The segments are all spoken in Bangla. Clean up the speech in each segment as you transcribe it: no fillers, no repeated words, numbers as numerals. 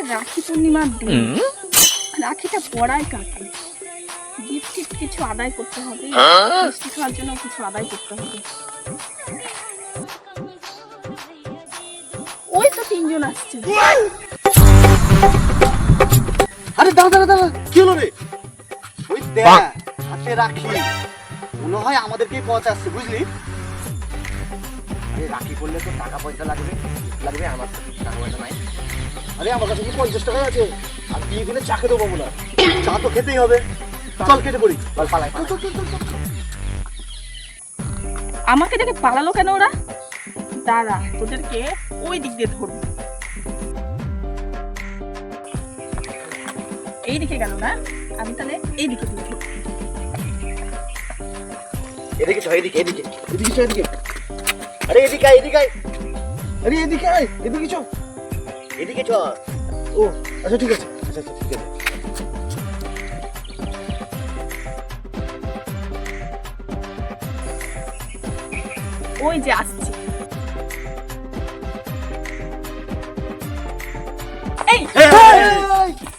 রাখি পূর্ণিমার দিন রাখিটা পড়ায় কাকে? গিফট কিছু আদায় করতে হবে, মিষ্টি খাওয়ার জন্য কিছু আদায় করতে হবে। ওই তো তিনজন আসছে। আরে দাঁড়া দাঁড়া দাঁড়া, কি হলো রে? ওই দেখ হাতে রাখি, মনে হয় আমাদেরকেই পৌঁছাচ্ছে, বুঝলি? আরে রাখি করলে তো টাকা পয়সা লাগবে লাগবে, আমার তো টাকা পয়সা নাই। আরে আমার কাছে কি 50 টাকা আছে? আর দিয়ে দিলে চা খেতে পাবো না, চা তো খেতেই হবে। চল কেটে পড়ি, চল পালাই। আমাকে দেখে পালালো কেন ওরা? দাঁড়া, তোদেরকে ওই দিক দিয়ে ধরবো। এই দিকে গেল না, আমি তাহলে এই দিকে ধরবো। এদিকে চল, এদিকে এদিকে এদিকে চল, এদিকে। আরে এদিকে আয়, এদিকে আয়। আরে এদিকে আয়, এদিকে চল, এদিকে চল। ও আচ্ছা ঠিক আছে, আচ্ছা আচ্ছা ঠিক আছে। ওই যে আসছে। এই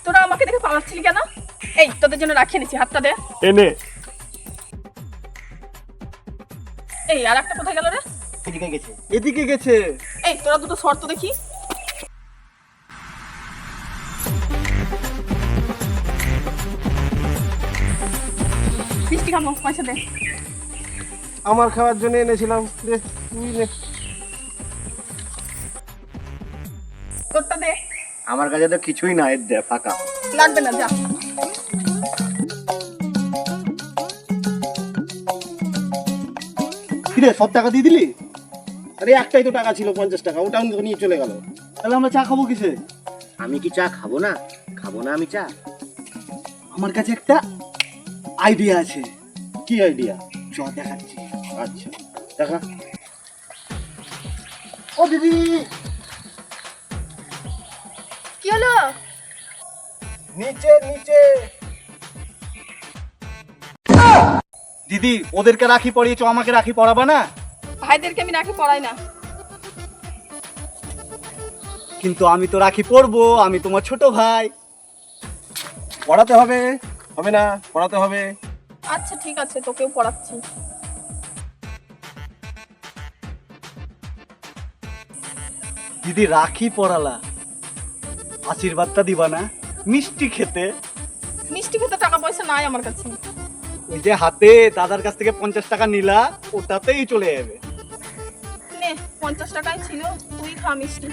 তোরা আমাকে দেখে পালাচ্ছিলি কেন? এই তোদের জন্য রাখিয়ে নিছি, হাতটা দে। এনে এই আর একটা কোথায় গেল রে? এদিকে গেছে, এদিকে গেছে। এই তোরা দুটো শর্ত দেখি। মিষ্টি খাবো, পয়সা দে। আমার খাওয়ার জন্য এনেছিলাম, দে তুই নে। তোরটা দে। আমার কাছে তো কিছুই না, এর দে ফাঁকা। লাগবে না, যা। কিরে সব টাকা দিয়ে দিলি? আরে একটাই তো টাকা ছিল 50 টাকা, ওটাও নিয়ে চলে গেল। তাহলে আমরা চা খাবো কিসে? আমি কি চা খাবো না? খাবো না আমি চা? আমার কাছে একটা আইডিয়া আছে। কি আইডিয়া? চ দেখাচ্ছি। আচ্ছা দেখা। ও দিদি, কি হলো? নিচে নিচে। দিদি ওদেরকে রাখি পরিয়েছো, আমাকে রাখি পরাবা না? ভাইদেরকে আমি রাখি পড়াই না। কিন্তু আমি তো রাখি পরবো, আমি তোমার ছোট ভাই। পড়াতে হবে, হবে না? পড়াতে হবে। আচ্ছা ঠিক আছে, তোকেও পড়াচ্ছি। দিদি রাখি পরালা, আশীর্বাদটা দিবা না? মিষ্টি খেতে। মিষ্টি খেতে টাকা পয়সা নাই আমার কাছে। ওই যে হাতে দাদার কাছ থেকে 50 টাকা নিলা, ওটাতেই চলে যাবে। নে 50 টাকাই ছিল, তুই খা মিষ্টি।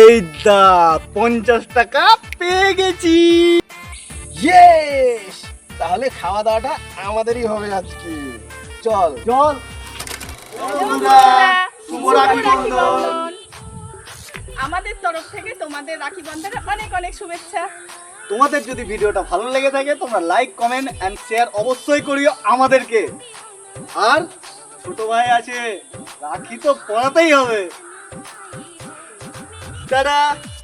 এই দা 50 টাকা পেয়ে গেছি। ইয়েস, তাহলে খাওয়া দাওয়াটা আমাদেরই হবে আজকে। চল চল। শুভ রাখি বন্ধন। আমাদের তরফ থেকে তোমাদের রাখি বন্ধনের অনেক অনেক শুভেচ্ছা। তোমাদের যদি ভিডিওটা ভালো লেগে থাকে তোমরা লাইক কমেন্ট এন্ড শেয়ার অবশ্যই করিও আমাদেরকে। আর ছোট ভাই আছে, রাখি তো পড়াতেই হবে। টাটা।